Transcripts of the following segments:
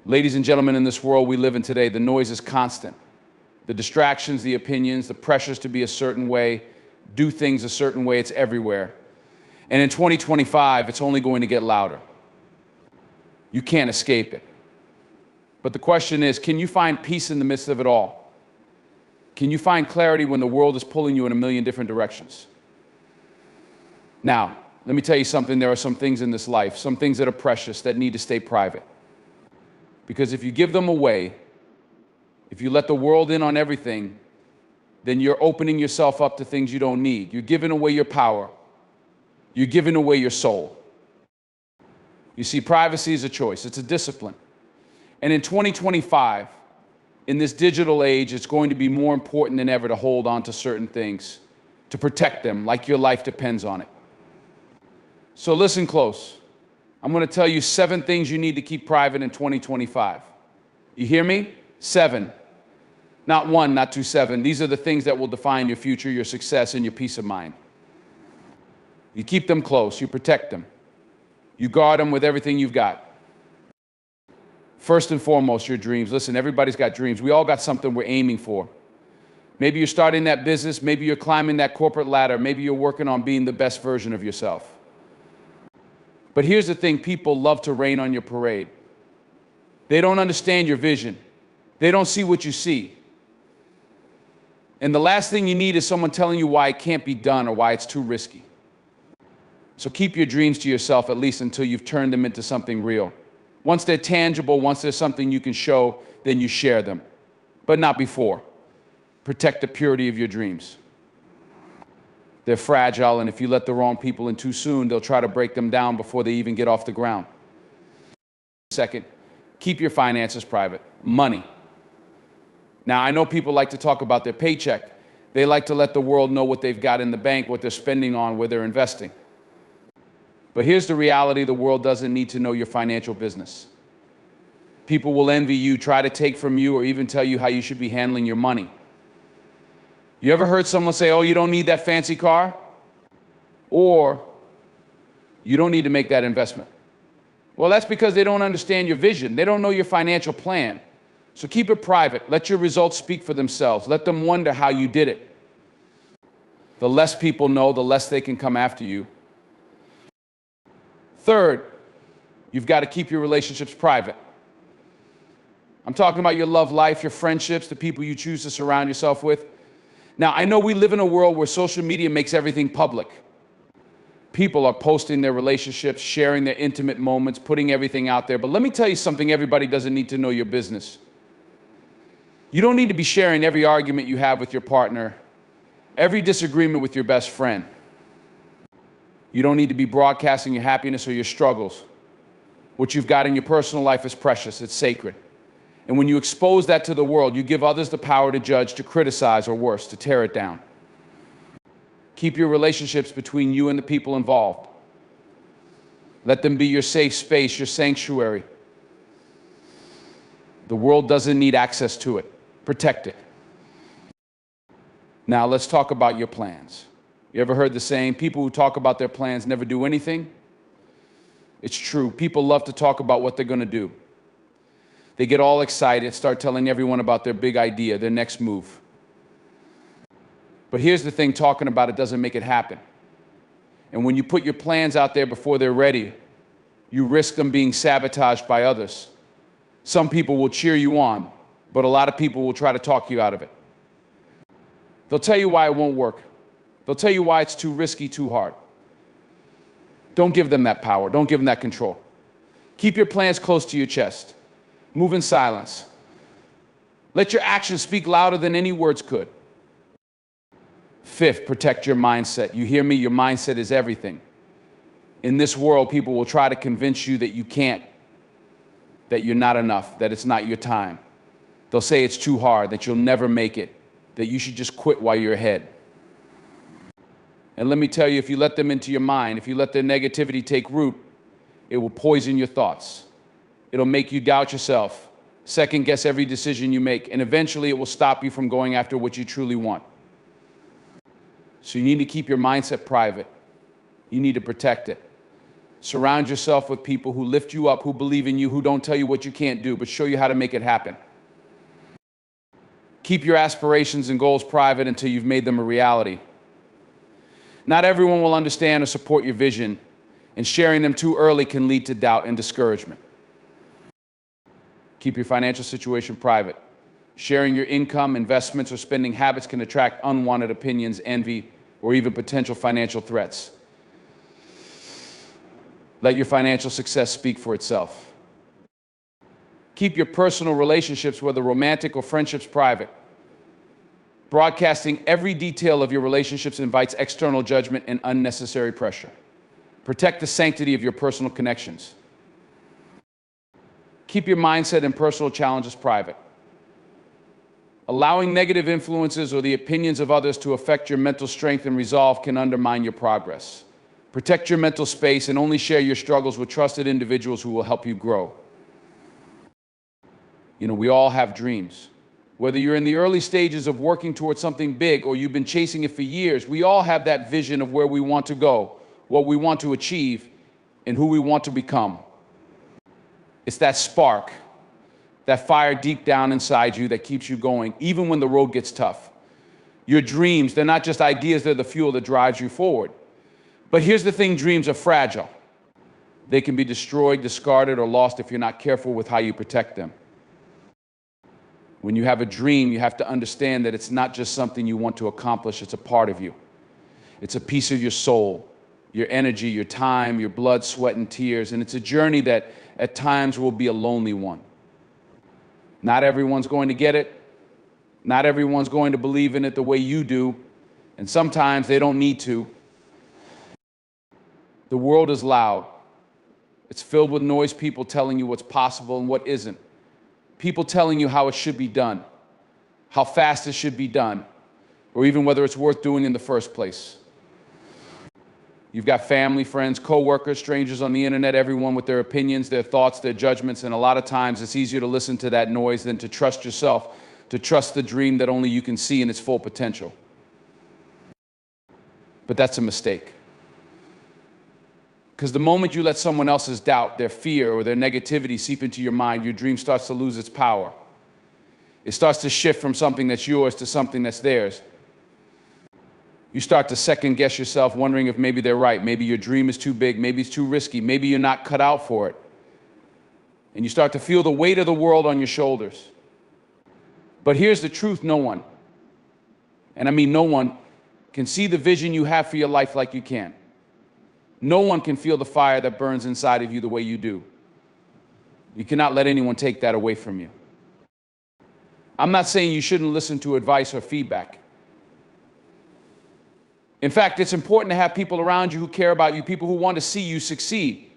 Ladies and gentlemen, in this world we live in today, the noise is constant. The distractions, the opinions, the pressures to be a certain way, do things a certain way, it's everywhere. And in 2025, it's only going to get louder. You can't escape it. But the question is, can you find peace in the midst of it all? Can you find clarity when the world is pulling you in a million different directions? Now, let me tell you something. There are some things in this life, some things that are precious that need to stay private. Because if you give them away, if you let the world in on everything, then you're opening yourself up to things you don't need. You're giving away your power. You're giving away your soul. You see, privacy is a choice. It's a discipline. And in 2025, in this digital age, it's going to be more important than ever to hold on to certain things, to protect them like your life depends on it. So listen close. I'm going to tell you 7 things you need to keep private in 2025. You hear me? 7. Not 1, not 2, 7. These are the things that will define your future, your success, and your peace of mind. You keep them close. You protect them. You guard them with everything you've got. First and foremost, your dreams. Listen, everybody's got dreams. We all got something we're aiming for. Maybe you're starting that business. Maybe you're climbing that corporate ladder. Maybe you're working on being the best version of yourself. But here's the thing. People love to rain on your parade. They don't understand your vision. They don't see what you see. And the last thing you need is someone telling you why it can't be done or why it's too risky. So keep your dreams to yourself, at least until you've turned them into something real. Once they're tangible, once there's something you can show, then you share them. But not before. Protect the purity of your dreams. They're fragile, and if you let the wrong people in too soon, they'll try to break them down before they even get off the ground. Second, keep your finances private. Money. Now, I know people like to talk about their paycheck. They like to let the world know what they've got in the bank, what they're spending on, where they're investing. But here's the reality. The world doesn't need to know your financial business. People will envy you, try to take from you, or even tell you how you should be handling your money. You ever heard someone say, oh, you don't need that fancy car? Or, you don't need to make that investment. Well, that's because they don't understand your vision. They don't know your financial plan. So keep it private. Let your results speak for themselves. Let them wonder how you did it. The less people know, the less they can come after you. Third, you've got to keep your relationships private. I'm talking about your love life, your friendships, the people you choose to surround yourself with. Now, I know we live in a world where social media makes everything public. People are posting their relationships, sharing their intimate moments, putting everything out there. But let me tell you something, everybody doesn't need to know your business. You don't need to be sharing every argument you have with your partner, every disagreement with your best friend. You don't need to be broadcasting your happiness or your struggles. What you've got in your personal life is precious, it's sacred. And when you expose that to the world, you give others the power to judge, to criticize, or worse, to tear it down. Keep your relationships between you and the people involved. Let them be your safe space, your sanctuary. The world doesn't need access to it. Protect it. Now, let's talk about your plans. You ever heard the saying, people who talk about their plans never do anything? It's true. People love to talk about what they're going to do. They get all excited, start telling everyone about their big idea, their next move. But here's the thing, talking about it doesn't make it happen. And when you put your plans out there before they're ready, you risk them being sabotaged by others. Some people will cheer you on, but a lot of people will try to talk you out of it. They'll tell you why it won't work. They'll tell you why it's too risky, too hard. Don't give them that power. Don't give them that control. Keep your plans close to your chest. Move in silence. Let your actions speak louder than any words could. Fifth, protect your mindset. You hear me? Your mindset is everything. In this world, people will try to convince you that you can't, that you're not enough, that it's not your time. They'll say it's too hard, that you'll never make it, that you should just quit while you're ahead. And let me tell you, if you let them into your mind, if you let their negativity take root, it will poison your thoughts. It'll make you doubt yourself, second guess every decision you make, and eventually it will stop you from going after what you truly want. So you need to keep your mindset private. You need to protect it. Surround yourself with people who lift you up, who believe in you, who don't tell you what you can't do, but show you how to make it happen. Keep your aspirations and goals private until you've made them a reality. Not everyone will understand or support your vision, and sharing them too early can lead to doubt and discouragement. Keep your financial situation private. Sharing your income, investments, or spending habits can attract unwanted opinions, envy, or even potential financial threats. Let your financial success speak for itself. Keep your personal relationships, whether romantic or friendships, private. Broadcasting every detail of your relationships invites external judgment and unnecessary pressure. Protect the sanctity of your personal connections. Keep your mindset and personal challenges private. Allowing negative influences or the opinions of others to affect your mental strength and resolve can undermine your progress. Protect your mental space and only share your struggles with trusted individuals who will help you grow. We all have dreams. Whether you're in the early stages of working towards something big or you've been chasing it for years, we all have that vision of where we want to go, what we want to achieve, and who we want to become. It's that spark, that fire deep down inside you that keeps you going, even when the road gets tough. Your dreams, they're not just ideas, they're the fuel that drives you forward. But here's the thing, dreams are fragile. They can be destroyed, discarded, or lost if you're not careful with how you protect them. When you have a dream, you have to understand that it's not just something you want to accomplish, it's a part of you. It's a piece of your soul, your energy, your time, your blood, sweat, and tears, and it's a journey that at times will be a lonely one. Not everyone's going to get it. Not everyone's going to believe in it the way you do, and sometimes they don't need to. The world is loud. It's filled with noise, people telling you what's possible and what isn't. People telling you how it should be done, how fast it should be done, or even whether it's worth doing in the first place. You've got family, friends, coworkers, strangers on the internet, everyone with their opinions, their thoughts, their judgments, and a lot of times it's easier to listen to that noise than to trust yourself, to trust the dream that only you can see in its full potential. But that's a mistake. Because the moment you let someone else's doubt, their fear, or their negativity seep into your mind, your dream starts to lose its power. It starts to shift from something that's yours to something that's theirs. You start to second guess yourself, wondering if maybe they're right. Maybe your dream is too big. Maybe it's too risky. Maybe you're not cut out for it. And you start to feel the weight of the world on your shoulders. But here's the truth, no one, and I mean no one, can see the vision you have for your life like you can. No one can feel the fire that burns inside of you the way you do. You cannot let anyone take that away from you. I'm not saying you shouldn't listen to advice or feedback. In fact, it's important to have people around you who care about you, people who want to see you succeed.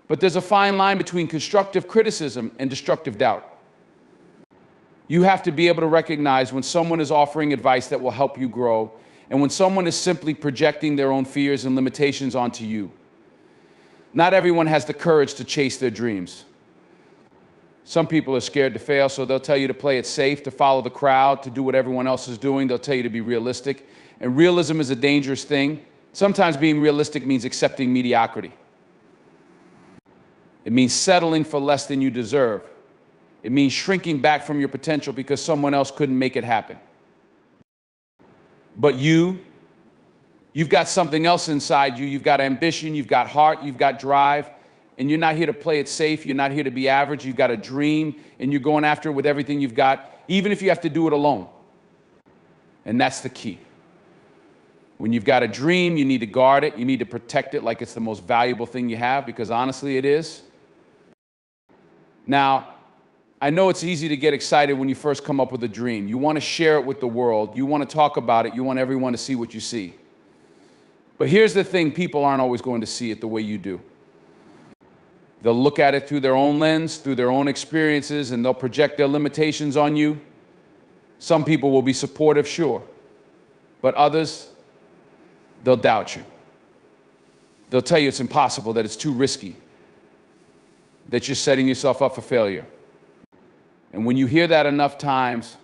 But there's a fine line between constructive criticism and destructive doubt. You have to be able to recognize when someone is offering advice that will help you grow, and when someone is simply projecting their own fears and limitations onto you. Not everyone has the courage to chase their dreams. Some people are scared to fail, so they'll tell you to play it safe, to follow the crowd, to do what everyone else is doing. They'll tell you to be realistic. And realism is a dangerous thing. Sometimes being realistic means accepting mediocrity. It means settling for less than you deserve. It means shrinking back from your potential because someone else couldn't make it happen. But you've got something else inside you. You've got ambition, you've got heart, you've got drive, and you're not here to play it safe. You're not here to be average. You've got a dream, and you're going after it with everything you've got, even if you have to do it alone. And that's the key. When you've got a dream, you need to guard it. You need to protect it like it's the most valuable thing you have, because honestly, it is. Now, I know it's easy to get excited when you first come up with a dream. You want to share it with the world. You want to talk about it. You want everyone to see what you see. But here's the thing, people aren't always going to see it the way you do. They'll look at it through their own lens, through their own experiences, and they'll project their limitations on you. Some people will be supportive, sure, but others, they'll doubt you. They'll tell you it's impossible, that it's too risky, that you're setting yourself up for failure. And when you hear that enough times,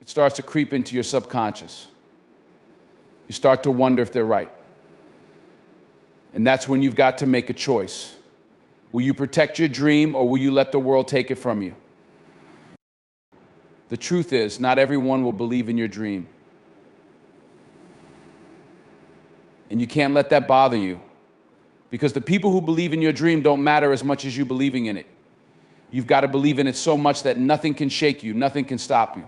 it starts to creep into your subconscious. You start to wonder if they're right. And that's when you've got to make a choice. Will you protect your dream, or will you let the world take it from you? The truth is, not everyone will believe in your dream. And you can't let that bother you, because the people who believe in your dream don't matter as much as you believing in it. You've got to believe in it so much that nothing can shake you, nothing can stop you.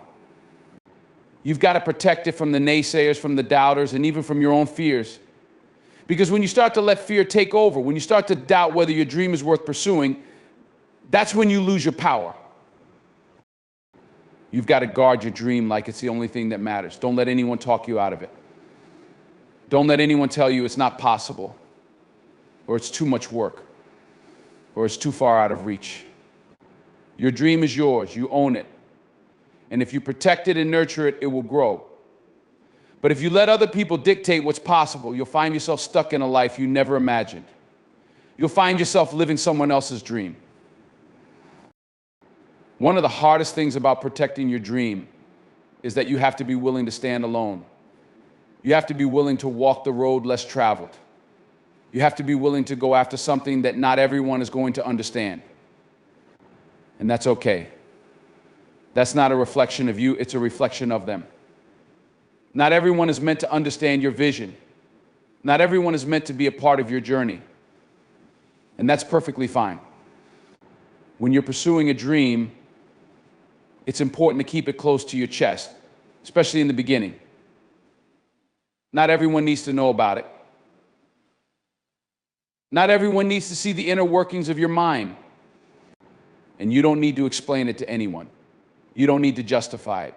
You've got to protect it from the naysayers, from the doubters, and even from your own fears. Because when you start to let fear take over, when you start to doubt whether your dream is worth pursuing, that's when you lose your power. You've got to guard your dream like it's the only thing that matters. Don't let anyone talk you out of it. Don't let anyone tell you it's not possible, or it's too much work, or it's too far out of reach. Your dream is yours. You own it. And if you protect it and nurture it, it will grow. But if you let other people dictate what's possible, you'll find yourself stuck in a life you never imagined. You'll find yourself living someone else's dream. One of the hardest things about protecting your dream is that you have to be willing to stand alone. You have to be willing to walk the road less traveled. You have to be willing to go after something that not everyone is going to understand. And that's okay. That's not a reflection of you, it's a reflection of them. Not everyone is meant to understand your vision. Not everyone is meant to be a part of your journey. And that's perfectly fine. When you're pursuing a dream, it's important to keep it close to your chest, especially in the beginning. Not everyone needs to know about it. Not everyone needs to see the inner workings of your mind. And you don't need to explain it to anyone. You don't need to justify it.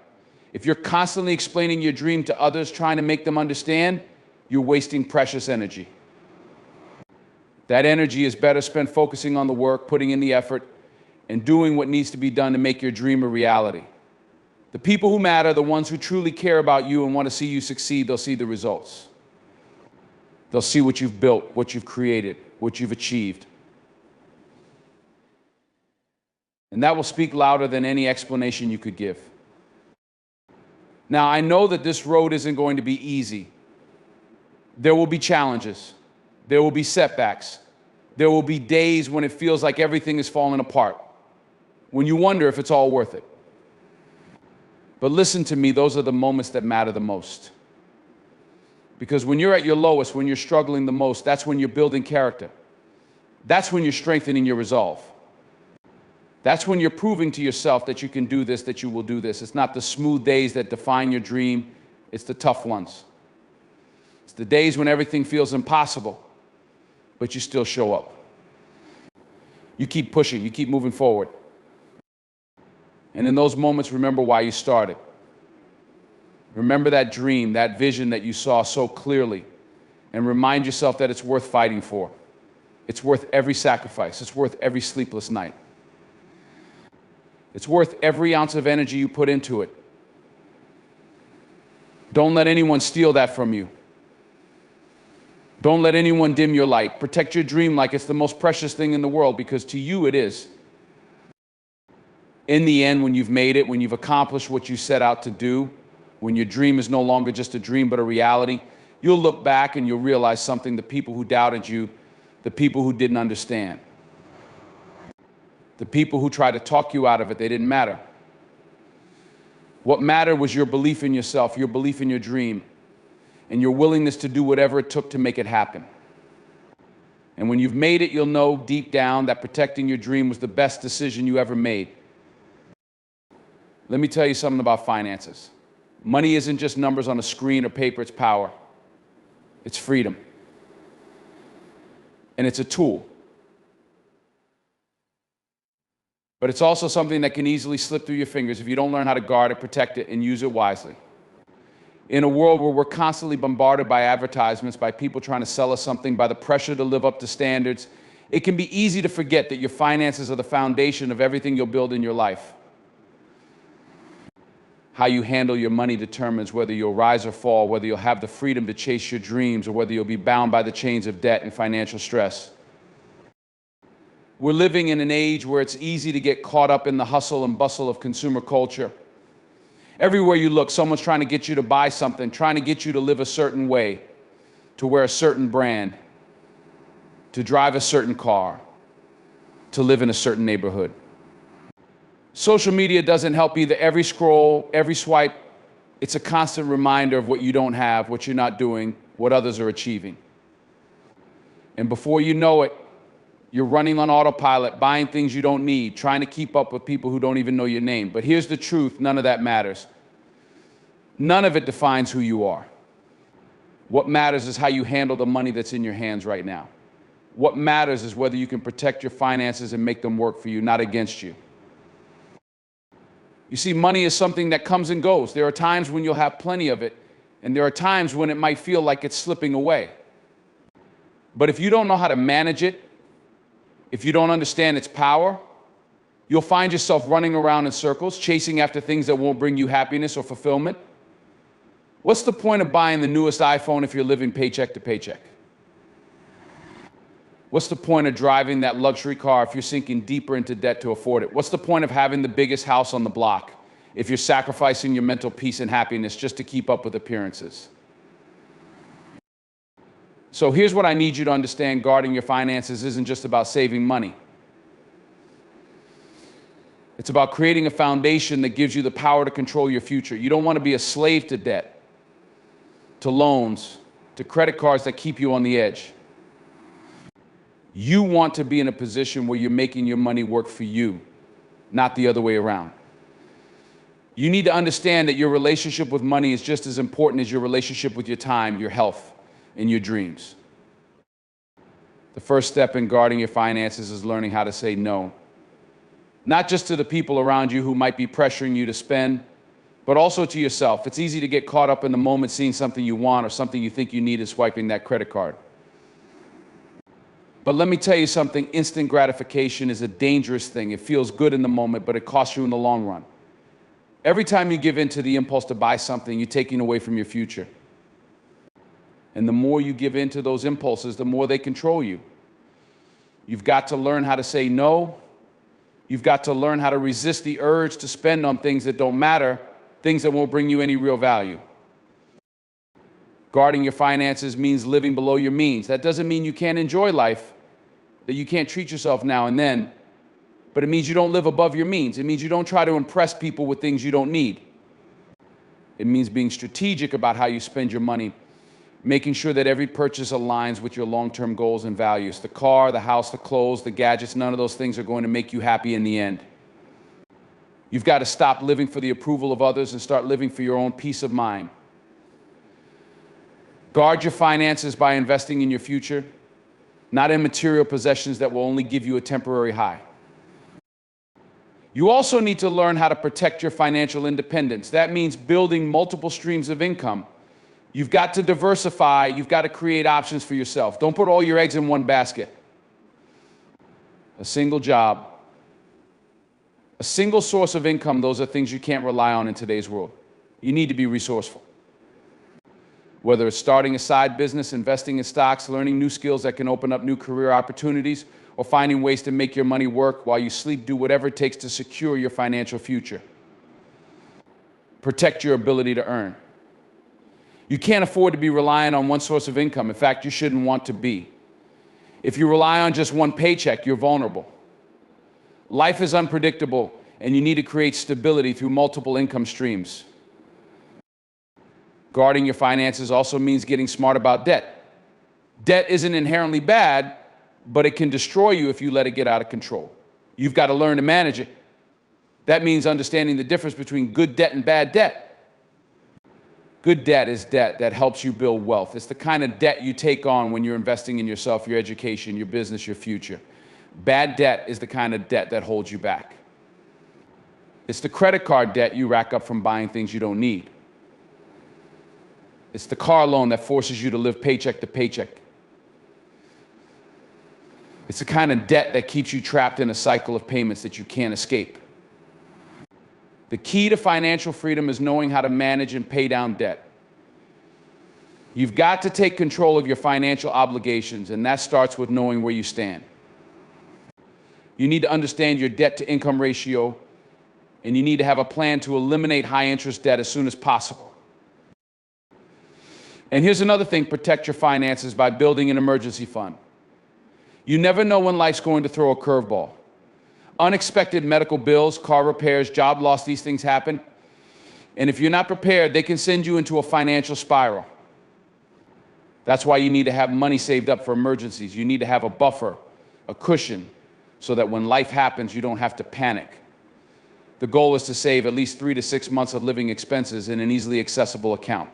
If you're constantly explaining your dream to others, trying to make them understand, you're wasting precious energy. That energy is better spent focusing on the work, putting in the effort, and doing what needs to be done to make your dream a reality. The people who matter, the ones who truly care about you and want to see you succeed, they'll see the results. They'll see what you've built, what you've created, what you've achieved. And that will speak louder than any explanation you could give. Now, I know that this road isn't going to be easy. There will be challenges. There will be setbacks. There will be days when it feels like everything is falling apart, when you wonder if it's all worth it. But listen to me, those are the moments that matter the most. Because when you're at your lowest, when you're struggling the most, that's when you're building character. That's when you're strengthening your resolve. That's when you're proving to yourself that you can do this, that you will do this. It's not the smooth days that define your dream, it's the tough ones. It's the days when everything feels impossible, but you still show up. You keep pushing, you keep moving forward. And in those moments, remember why you started. Remember that dream, that vision that you saw so clearly, and remind yourself that it's worth fighting for. It's worth every sacrifice. It's worth every sleepless night. It's worth every ounce of energy you put into it. Don't let anyone steal that from you. Don't let anyone dim your light. Protect your dream like it's the most precious thing in the world, because to you it is. In the end, when you've made it, when you've accomplished what you set out to do, when your dream is no longer just a dream but a reality, you'll look back and you'll realize something: the people who doubted you, the people who didn't understand, the people who tried to talk you out of it, they didn't matter. What mattered was your belief in yourself, your belief in your dream, and your willingness to do whatever it took to make it happen. And when you've made it, you'll know deep down that protecting your dream was the best decision you ever made. Let me tell you something about finances. Money isn't just numbers on a screen or paper, it's power. It's freedom. And it's a tool. But it's also something that can easily slip through your fingers if you don't learn how to guard it, protect it, and use it wisely. In a world where we're constantly bombarded by advertisements, by people trying to sell us something, by the pressure to live up to standards, it can be easy to forget that your finances are the foundation of everything you'll build in your life. How you handle your money determines whether you'll rise or fall, whether you'll have the freedom to chase your dreams, or whether you'll be bound by the chains of debt and financial stress. We're living in an age where it's easy to get caught up in the hustle and bustle of consumer culture. Everywhere you look, someone's trying to get you to buy something, trying to get you to live a certain way, to wear a certain brand. to drive a certain car, to live in a certain neighborhood. Social media doesn't help either. Every scroll, every swipe, it's a constant reminder of what you don't have, what you're not doing, what others are achieving. And before you know it, you're running on autopilot, buying things you don't need, trying to keep up with people who don't even know your name. But here's the truth, none of that matters. None of it defines who you are. What matters is how you handle the money that's in your hands right now. What matters is whether you can protect your finances and make them work for you, not against you. You see, money is something that comes and goes. There are times when you'll have plenty of it, and there are times when it might feel like it's slipping away. But if you don't know how to manage it, if you don't understand its power, you'll find yourself running around in circles, chasing after things that won't bring you happiness or fulfillment. What's the point of buying the newest iPhone if you're living paycheck to paycheck? What's the point of driving that luxury car if you're sinking deeper into debt to afford it? What's the point of having the biggest house on the block if you're sacrificing your mental peace and happiness just to keep up with appearances? So here's what I need you to understand. Guarding your finances isn't just about saving money. It's about creating a foundation that gives you the power to control your future. You don't want to be a slave to debt, to loans, to credit cards that keep you on the edge. You want to be in a position where you're making your money work for you, not the other way around. You need to understand that your relationship with money is just as important as your relationship with your time, your health, and your dreams. The first step in guarding your finances is learning how to say no. Not just to the people around you who might be pressuring you to spend, but also to yourself. It's easy to get caught up in the moment seeing something you want or something you think you need and swiping that credit card. But let me tell you something, instant gratification is a dangerous thing. It feels good in the moment, but it costs you in the long run. Every time you give in to the impulse to buy something, you're taking away from your future. And the more you give in to those impulses, the more they control you. You've got to learn how to say no. You've got to learn how to resist the urge to spend on things that don't matter, things that won't bring you any real value. Guarding your finances means living below your means. That doesn't mean you can't enjoy life, that you can't treat yourself now and then, but it means you don't live above your means. It means you don't try to impress people with things you don't need. It means being strategic about how you spend your money, making sure that every purchase aligns with your long-term goals and values. The car, the house, the clothes, the gadgets, none of those things are going to make you happy in the end. You've got to stop living for the approval of others and start living for your own peace of mind. Guard your finances by investing in your future, not in material possessions that will only give you a temporary high. You also need to learn how to protect your financial independence. That means building multiple streams of income. You've got to diversify. You've got to create options for yourself. Don't put all your eggs in one basket. A single job, a single source of income, those are things you can't rely on in today's world. You need to be resourceful. Whether it's starting a side business, investing in stocks, learning new skills that can open up new career opportunities, or finding ways to make your money work while you sleep, do whatever it takes to secure your financial future. Protect your ability to earn. You can't afford to be reliant on one source of income. In fact, you shouldn't want to be. If you rely on just one paycheck, you're vulnerable. Life is unpredictable, and you need to create stability through multiple income streams. Guarding your finances also means getting smart about debt. Debt isn't inherently bad, but it can destroy you if you let it get out of control. You've got to learn to manage it. That means understanding the difference between good debt and bad debt. Good debt is debt that helps you build wealth. It's the kind of debt you take on when you're investing in yourself, your education, your business, your future. Bad debt is the kind of debt that holds you back. It's the credit card debt you rack up from buying things you don't need. It's the car loan that forces you to live paycheck to paycheck. It's the kind of debt that keeps you trapped in a cycle of payments that you can't escape. The key to financial freedom is knowing how to manage and pay down debt. You've got to take control of your financial obligations, and that starts with knowing where you stand. You need to understand your debt-to-income ratio, and you need to have a plan to eliminate high-interest debt as soon as possible. And here's another thing, protect your finances by building an emergency fund. You never know when life's going to throw a curveball. Unexpected medical bills, car repairs, job loss, these things happen. And if you're not prepared, they can send you into a financial spiral. That's why you need to have money saved up for emergencies. You need to have a buffer, a cushion, so that when life happens, you don't have to panic. The goal is to save at least 3 to 6 months of living expenses in an easily accessible account.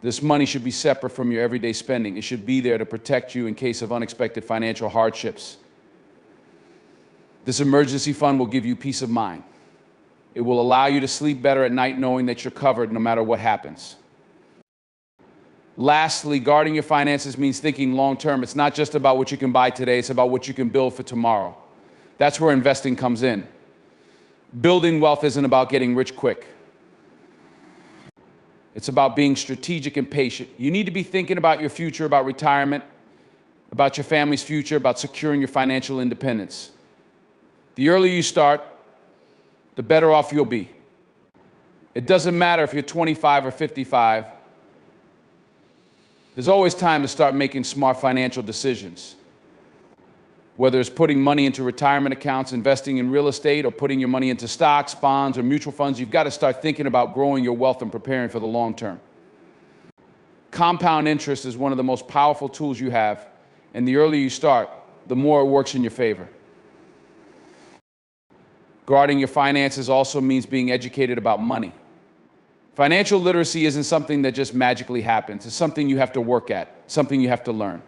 This money should be separate from your everyday spending. It should be there to protect you in case of unexpected financial hardships. This emergency fund will give you peace of mind. It will allow you to sleep better at night knowing that you're covered no matter what happens. Lastly, guarding your finances means thinking long term. It's not just about what you can buy today, it's about what you can build for tomorrow. That's where investing comes in. Building wealth isn't about getting rich quick. It's about being strategic and patient. You need to be thinking about your future, about retirement, about your family's future, about securing your financial independence. The earlier you start, the better off you'll be. It doesn't matter if you're 25 or 55. There's always time to start making smart financial decisions. Whether it's putting money into retirement accounts, investing in real estate, or putting your money into stocks, bonds, or mutual funds, you've got to start thinking about growing your wealth and preparing for the long term. Compound interest is one of the most powerful tools you have, and the earlier you start, the more it works in your favor. Guarding your finances also means being educated about money. Financial literacy isn't something that just magically happens. It's something you have to work at, something you have to learn.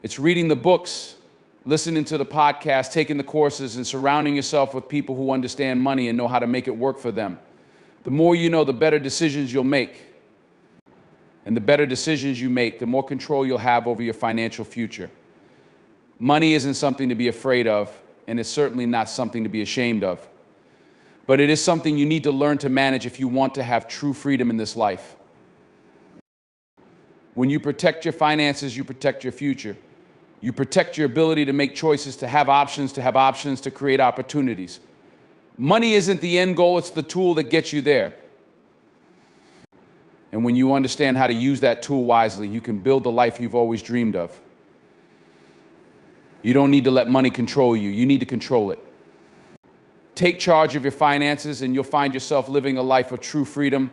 It's reading the books, listening to the podcasts, taking the courses, and surrounding yourself with people who understand money and know how to make it work for them. The more you know, the better decisions you'll make. And the better decisions you make, the more control you'll have over your financial future. Money isn't something to be afraid of, and it's certainly not something to be ashamed of. But it is something you need to learn to manage if you want to have true freedom in this life. When you protect your finances, you protect your future. You protect your ability to make choices, to have options, to create opportunities. Money isn't the end goal, it's the tool that gets you there. And when you understand how to use that tool wisely, you can build the life you've always dreamed of. You don't need to let money control you, you need to control it. Take charge of your finances and you'll find yourself living a life of true freedom,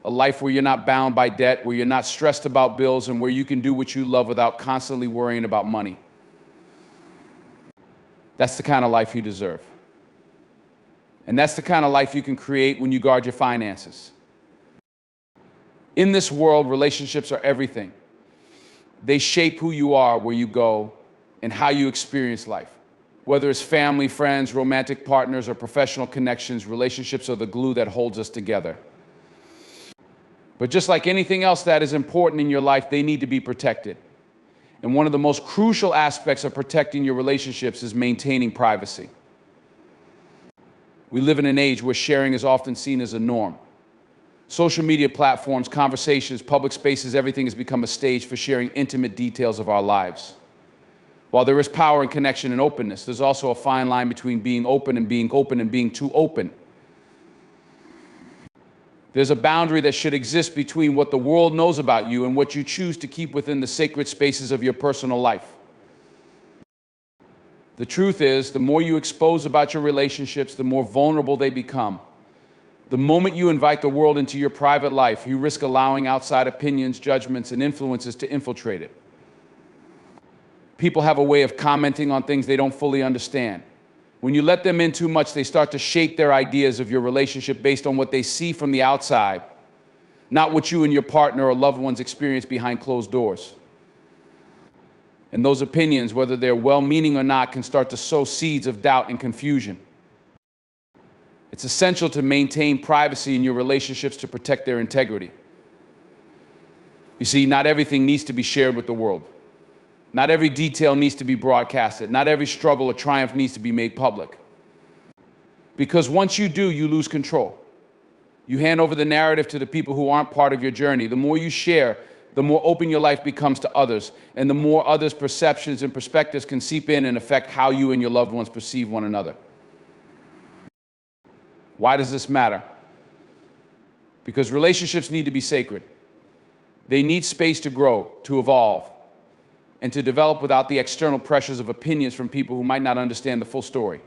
a life where you're not bound by debt, where you're not stressed about bills, and where you can do what you love without constantly worrying about money. That's the kind of life you deserve. And that's the kind of life you can create when you guard your finances. In this world, relationships are everything. They shape who you are, where you go, and how you experience life. Whether it's family, friends, romantic partners, or professional connections, relationships are the glue that holds us together. But just like anything else that is important in your life, they need to be protected. And one of the most crucial aspects of protecting your relationships is maintaining privacy. We live in an age where sharing is often seen as a norm. Social media platforms, conversations, public spaces, everything has become a stage for sharing intimate details of our lives. While there is power in connection and openness, there's also a fine line between being open and being too open. There's a boundary that should exist between what the world knows about you and what you choose to keep within the sacred spaces of your personal life. The truth is, the more you expose about your relationships, the more vulnerable they become. The moment you invite the world into your private life, you risk allowing outside opinions, judgments, and influences to infiltrate it. People have a way of commenting on things they don't fully understand. When you let them in too much, they start to shape their ideas of your relationship based on what they see from the outside, not what you and your partner or loved ones experience behind closed doors. And those opinions, whether they're well-meaning or not, can start to sow seeds of doubt and confusion. It's essential to maintain privacy in your relationships to protect their integrity. You see, not everything needs to be shared with the world. Not every detail needs to be broadcasted. Not every struggle or triumph needs to be made public. Because once you do, you lose control. You hand over the narrative to the people who aren't part of your journey. The more you share, the more open your life becomes to others, and the more others' perceptions and perspectives can seep in and affect how you and your loved ones perceive one another. Why does this matter? Because relationships need to be sacred. They need space to grow, to evolve. and to develop without the external pressures of opinions from people who might not understand the full story.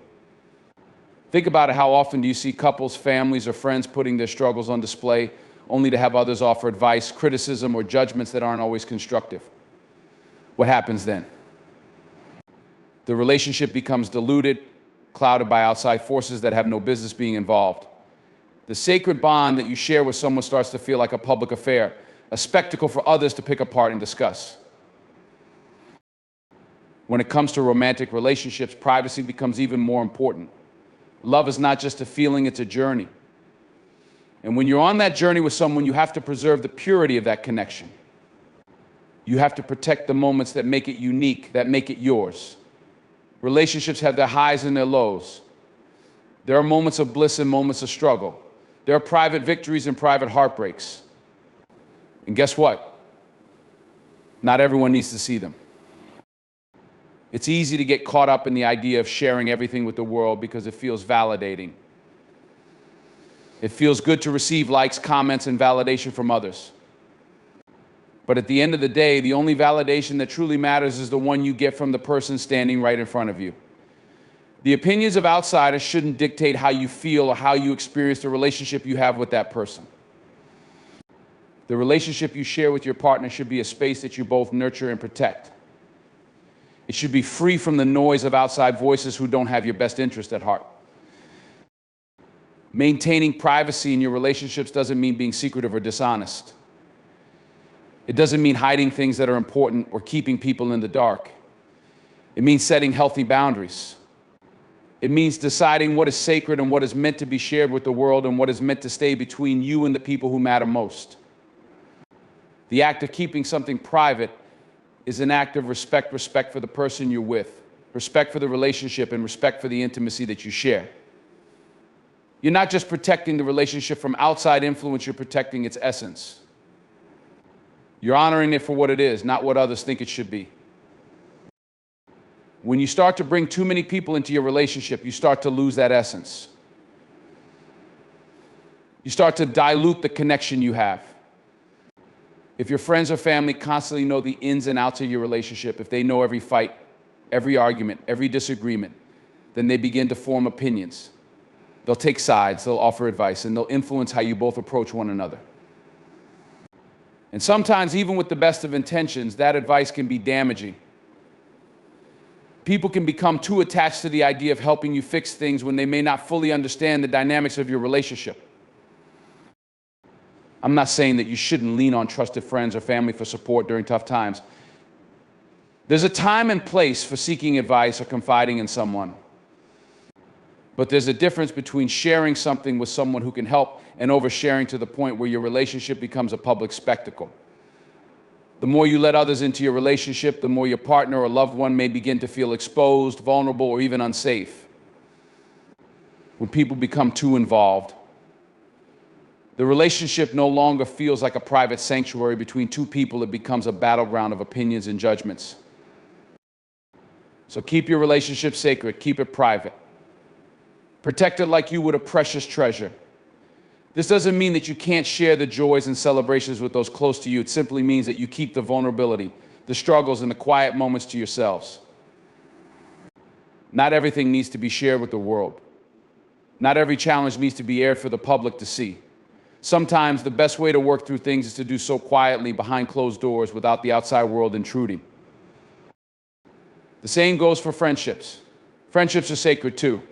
Think about it. How often do you see couples, families, or friends putting their struggles on display only to have others offer advice, criticism, or judgments that aren't always constructive? What happens then? The relationship becomes diluted, clouded by outside forces that have no business being involved. The sacred bond that you share with someone starts to feel like a public affair, a spectacle for others to pick apart and discuss. When it comes to romantic relationships, privacy becomes even more important. Love is not just a feeling, it's a journey. And when you're on that journey with someone, you have to preserve the purity of that connection. You have to protect the moments that make it unique, that make it yours. Relationships have their highs and their lows. There are moments of bliss and moments of struggle. There are private victories and private heartbreaks. And guess what? Not everyone needs to see them. It's easy to get caught up in the idea of sharing everything with the world because it feels validating. It feels good to receive likes, comments, and validation from others. But at the end of the day, the only validation that truly matters is the one you get from the person standing right in front of you. The opinions of outsiders shouldn't dictate how you feel or how you experience the relationship you have with that person. The relationship you share with your partner should be a space that you both nurture and protect. It should be free from the noise of outside voices who don't have your best interest at heart. Maintaining privacy in your relationships doesn't mean being secretive or dishonest. It doesn't mean hiding things that are important or keeping people in the dark. It means setting healthy boundaries. It means deciding what is sacred and what is meant to be shared with the world and what is meant to stay between you and the people who matter most. The act of keeping something private is an act of respect for the person you're with, respect for the relationship, and respect for the intimacy that you share. You're not just protecting the relationship from outside influence, you're protecting its essence. You're honoring it for what it is, not what others think it should be. When you start to bring too many people into your relationship, you start to lose that essence. You start to dilute the connection you have. If your friends or family constantly know the ins and outs of your relationship, if they know every fight, every argument, every disagreement, then they begin to form opinions. They'll take sides, they'll offer advice, and they'll influence how you both approach one another. And sometimes, even with the best of intentions, that advice can be damaging. People can become too attached to the idea of helping you fix things when they may not fully understand the dynamics of your relationship. I'm not saying that you shouldn't lean on trusted friends or family for support during tough times. There's a time and place for seeking advice or confiding in someone. But there's a difference between sharing something with someone who can help and oversharing to the point where your relationship becomes a public spectacle. The more you let others into your relationship, the more your partner or loved one may begin to feel exposed, vulnerable, or even unsafe. When people become too involved, the relationship no longer feels like a private sanctuary between two people. It becomes a battleground of opinions and judgments. So keep your relationship sacred, keep it private. Protect it like you would a precious treasure. This doesn't mean that you can't share the joys and celebrations with those close to you. It simply means that you keep the vulnerability, the struggles, and the quiet moments to yourselves. Not everything needs to be shared with the world. Not every challenge needs to be aired for the public to see. Sometimes the best way to work through things is to do so quietly behind closed doors without the outside world intruding. The same goes for friendships. Friendships are sacred too.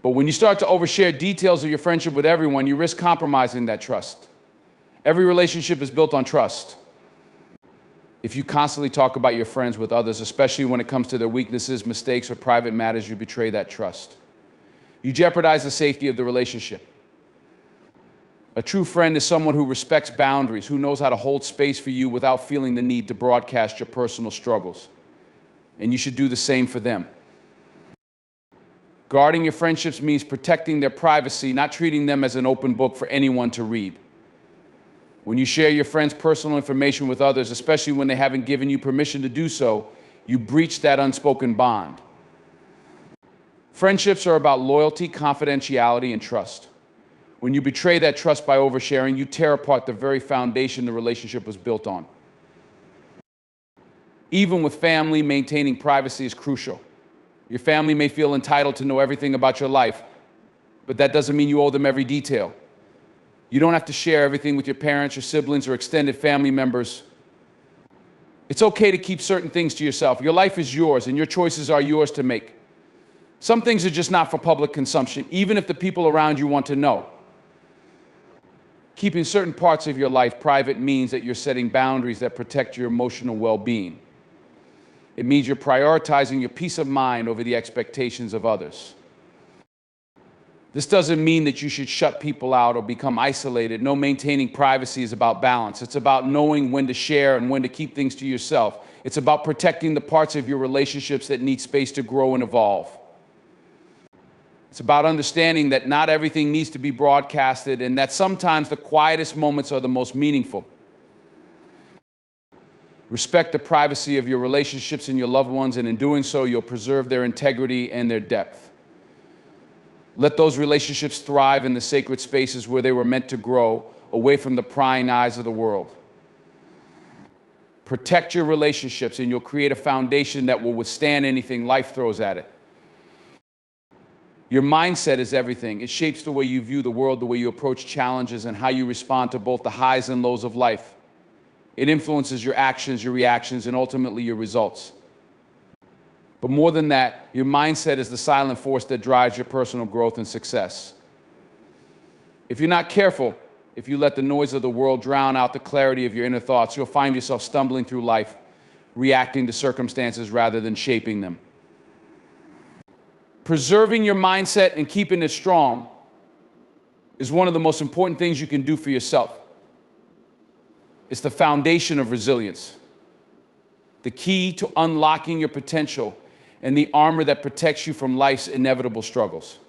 But when you start to overshare details of your friendship with everyone, you risk compromising that trust. Every relationship is built on trust. If you constantly talk about your friends with others, especially when it comes to their weaknesses, mistakes, or private matters, you betray that trust. You jeopardize the safety of the relationship. A true friend is someone who respects boundaries, who knows how to hold space for you without feeling the need to broadcast your personal struggles. And you should do the same for them. Guarding your friendships means protecting their privacy, not treating them as an open book for anyone to read. When you share your friends' personal information with others, especially when they haven't given you permission to do so, you breach that unspoken bond. Friendships are about loyalty, confidentiality, and trust. When you betray that trust by oversharing, you tear apart the very foundation the relationship was built on. Even with family, maintaining privacy is crucial. Your family may feel entitled to know everything about your life, but that doesn't mean you owe them every detail. You don't have to share everything with your parents, your siblings, or extended family members. It's okay to keep certain things to yourself. Your life is yours, and your choices are yours to make. Some things are just not for public consumption, even if the people around you want to know. Keeping certain parts of your life private means that you're setting boundaries that protect your emotional well-being. It means you're prioritizing your peace of mind over the expectations of others. This doesn't mean that you should shut people out or become isolated. No, maintaining privacy is about balance. It's about knowing when to share and when to keep things to yourself. It's about protecting the parts of your relationships that need space to grow and evolve. It's about understanding that not everything needs to be broadcasted and that sometimes the quietest moments are the most meaningful. Respect the privacy of your relationships and your loved ones, and in doing so, you'll preserve their integrity and their depth. Let those relationships thrive in the sacred spaces where they were meant to grow, away from the prying eyes of the world. Protect your relationships, and you'll create a foundation that will withstand anything life throws at it. Your mindset is everything. It shapes the way you view the world, the way you approach challenges, and how you respond to both the highs and lows of life. It influences your actions, your reactions, and ultimately your results. But more than that, your mindset is the silent force that drives your personal growth and success. If you're not careful, if you let the noise of the world drown out the clarity of your inner thoughts, you'll find yourself stumbling through life, reacting to circumstances rather than shaping them. Preserving your mindset and keeping it strong is one of the most important things you can do for yourself. It's the foundation of resilience, the key to unlocking your potential, and the armor that protects you from life's inevitable struggles.